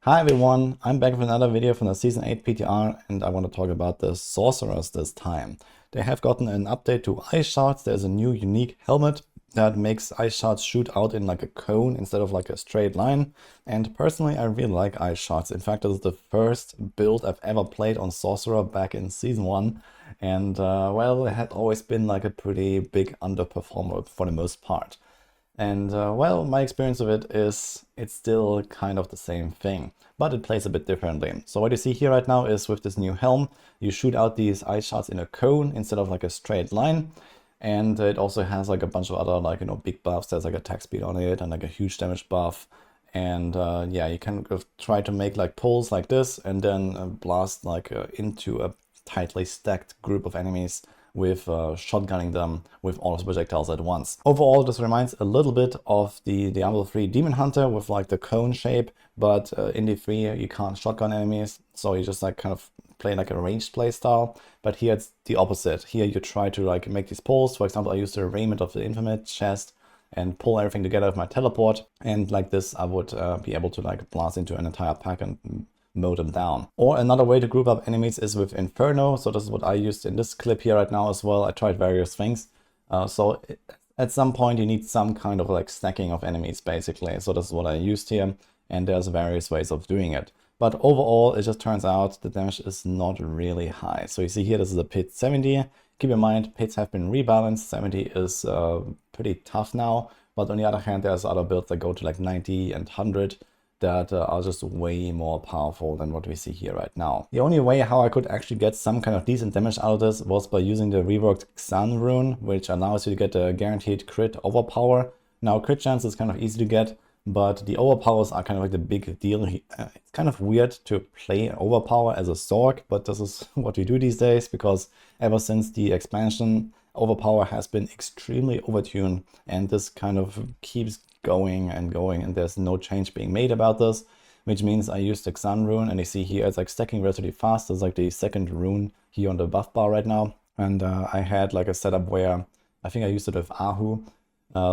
Hi everyone, I'm back with another video from the Season 8 PTR and I want to talk about the Sorcerers this time. They have gotten an update to ice shards. There's a new unique helmet that makes ice shards shoot out in like a cone instead of like a straight line. And personally, I really like ice shards. In fact, this is the first build I've ever played on Sorcerer back in Season 1. And well, it had always been like a pretty big underperformer for the most part. And well, my experience of it is it's still kind of the same thing, but it plays a bit differently. So what you see here right now is with this new helm, you shoot out these ice shards in a cone instead of like a straight line. And it also has like a bunch of other like, big buffs. There's like attack speed on it and like a huge damage buff. And yeah, you can try to make like pulls like this and then blast like into a tightly stacked group of enemies with shotgunning them with all of the projectiles at once. Overall, this reminds a little bit of the Diablo 3 Demon Hunter with like the cone shape, but in D3 you can't shotgun enemies, so you just like kind of play like a ranged play style. But here it's the opposite. Here you try to like make these pulls. For example, I use the Raiment of the Infinite chest and pull everything together with my teleport, and like this I would be able to like blast into an entire pack and mow them down. Or another way to group up enemies is with Inferno. So this is what I used in this clip here right now as well. I tried various things. At some point you need some kind of like stacking of enemies basically. So this is what I used here, and there's various ways of doing it. But overall, it just turns out the damage is not really high. So you see here, this is a pit 70. Keep in mind, pits have been rebalanced. 70 is pretty tough now. But on the other hand, there's other builds that go to like 90 and 100 that are just way more powerful than what we see here right now. The only way how I could actually get some kind of decent damage out of this was by using the reworked Xan rune, which allows you to get a guaranteed crit overpower. Now, crit chance is kind of easy to get, but the overpowers are kind of like the big deal. It's kind of weird to play overpower as a Sorc, but this is what we do these days, because ever since the expansion, overpower has been extremely overtuned, and this kind of keeps going and going, and there's no change being made about this, which means I used the Xan rune, and you see here it's like stacking relatively fast. It's like the second rune here on the buff bar right now, and I had like a setup where I think I used it with Ahu.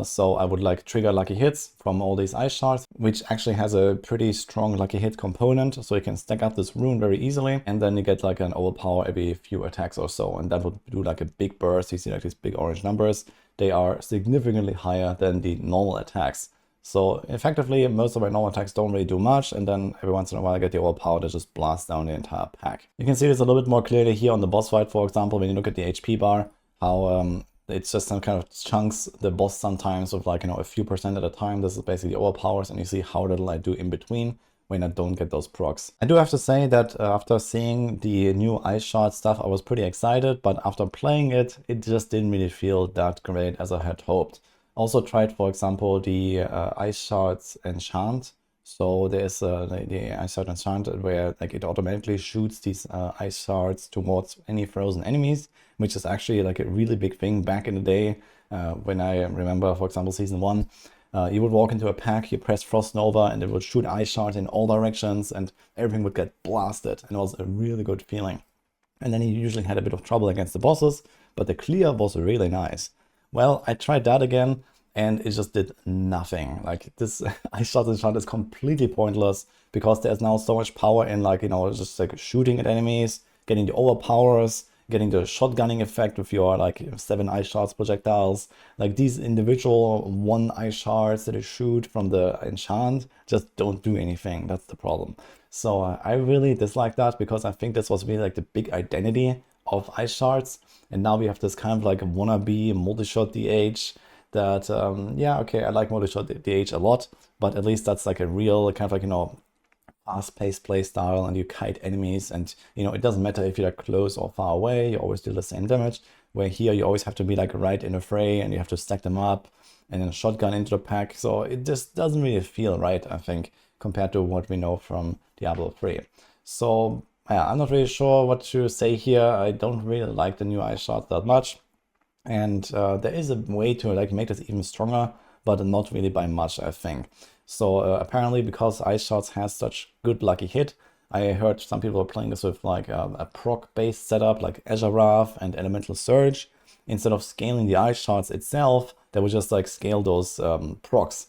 So I would like trigger lucky hits from all these ice shards, which actually has a pretty strong lucky hit component. So you can stack up this rune very easily, and then you get like an overpower every few attacks or so. And that would do like a big burst. You see like these big orange numbers. They are significantly higher than the normal attacks. So effectively, most of my normal attacks don't really do much. And then every once in a while I get the overpower that just blasts down the entire pack. You can see this a little bit more clearly here on the boss fight, for example, when you look at the HP bar, how it's just some kind of chunks the boss sometimes with like, a few percent at a time. This is basically overpowers, and you see how little I do in between when I don't get those procs. I do have to say that after seeing the new ice shard stuff, I was pretty excited, but after playing it, it just didn't really feel that great as I had hoped. Also tried, for example, the ice shards enchant. So there's the ice shard enchant where like it automatically shoots these ice shards towards any frozen enemies, which is actually like a really big thing back in the day. When I remember, for example, Season 1, you would walk into a pack, you press Frost Nova, and it would shoot ice shards in all directions, and everything would get blasted, and it was a really good feeling. And then you usually had a bit of trouble against the bosses, but the clear was really nice. Well, I tried that again, and it just did nothing. Like this ice shot enchant is completely pointless, because there's now so much power in like, just like shooting at enemies, getting the overpowers, getting the shotgunning effect with your like 7 ice shards projectiles. Like these individual 1 ice shards that you shoot from the enchant just don't do anything. That's the problem. So I really dislike that, because I think this was really like the big identity of ice shards. And now we have this kind of like wannabe multi-shot DH that, yeah, okay, I like multi-shot DH a lot, but at least that's like a real kind of like, fast-paced play style, and you kite enemies, and it doesn't matter if you're close or far away, you always do the same damage. Where here you always have to be like right in a fray, and you have to stack them up and then shotgun into the pack. So it just doesn't really feel right, I think, compared to what we know from Diablo 3. So yeah, I'm not really sure what to say here. I don't really like the new ice shot that much, and there is a way to like make this even stronger, but not really by much, I think. So apparently, because ice shards has such good lucky hit, I heard some people are playing this with like a proc-based setup like Azure Wrath and Elemental Surge. Instead of scaling the ice shards itself, they would just like scale those procs.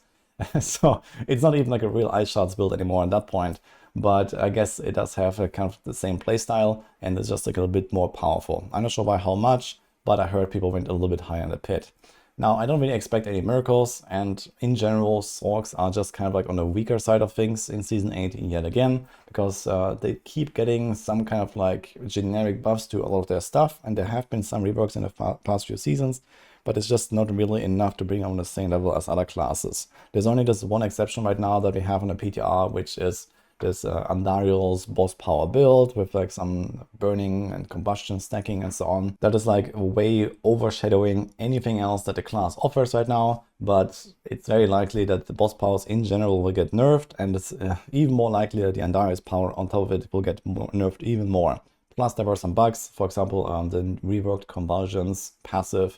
So it's not even like a real ice shards build anymore at that point. but I guess it does have a kind of the same playstyle, and it's just like a little bit more powerful. I'm not sure by how much, but I heard people went a little bit higher in the pit. Now, I don't really expect any miracles, and in general, Sorcs are just kind of like on the weaker side of things in Season 8 yet again, because they keep getting some kind of like generic buffs to a lot of their stuff, and there have been some reworks in the past few seasons, but it's just not really enough to bring them on the same level as other classes. There's only this one exception right now that we have on the PTR, which is this Andariel's boss power build with like some burning and combustion stacking and so on. That is like way overshadowing anything else that the class offers right now, but it's very likely that the boss powers in general will get nerfed, and it's even more likely that the Andariel's power on top of it will get nerfed even more. Plus there were some bugs, for example the reworked convulsions passive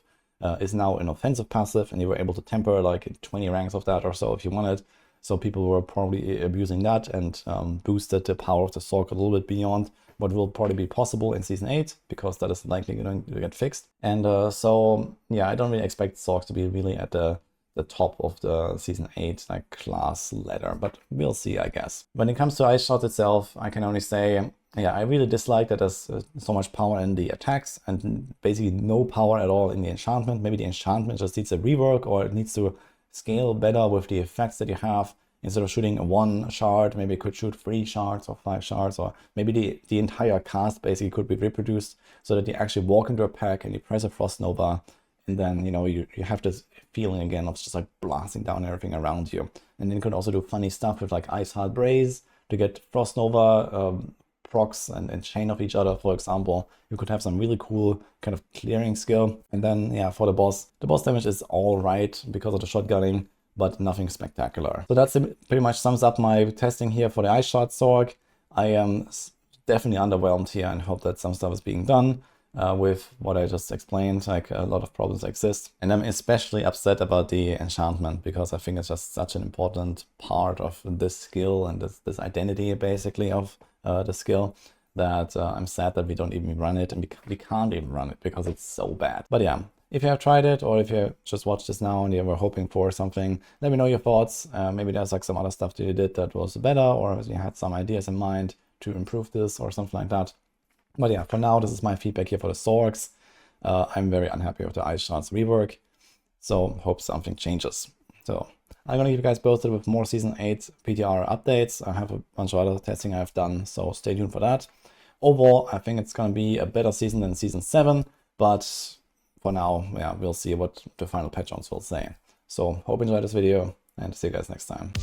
is now an offensive passive, and you were able to temper like 20 ranks of that or so if you wanted. So people were probably abusing that and boosted the power of the Sorc a little bit beyond what will probably be possible in Season 8, because that is likely going to get fixed. And so, yeah, I don't really expect Sorc to be really at the top of the Season 8 like class ladder, but we'll see, I guess. When it comes to Ice Shards itself, I can only say, yeah, I really dislike that there's so much power in the attacks and basically no power at all in the enchantment. Maybe the enchantment just needs a rework, or it needs to scale better with the effects that you have. Instead of shooting one shard, maybe it could shoot 3 shards or 5 shards, or maybe the entire cast basically could be reproduced so that you actually walk into a pack and you press a Frost Nova, and then, you know, you have this feeling again of just like blasting down everything around you. And then you could also do funny stuff with like Ice Heart Braze to get Frost Nova procs and chain off each other, for example. You could have some really cool kind of clearing skill. And then, yeah, for the boss damage is all right because of the shotgunning, but nothing spectacular. So that's pretty much sums up my testing here for the Ice Shard Sorc. I am definitely underwhelmed here and hope that some stuff is being done with what I just explained. Like, a lot of problems exist. And I'm especially upset about the enchantment, because I think it's just such an important part of this skill and this identity basically of the skill, that I'm sad that we don't even run it, and we can't even run it because it's so bad. But yeah, if you have tried it, or if you just watched this now and you were hoping for something, let me know your thoughts. Maybe there's like some other stuff that you did that was better, or you had some ideas in mind to improve this or something like that. But yeah, for now, this is my feedback here for the Sorcs. I'm very unhappy with the Ice Shards rework, so hope something changes. So I'm gonna keep you guys posted with more Season 8 PTR updates. I have a bunch of other testing I've done, so stay tuned for that. Overall, I think it's gonna be a better season than Season 7, but for now, yeah, we'll see what the final patch notes will say. So hope you enjoyed this video, and see you guys next time.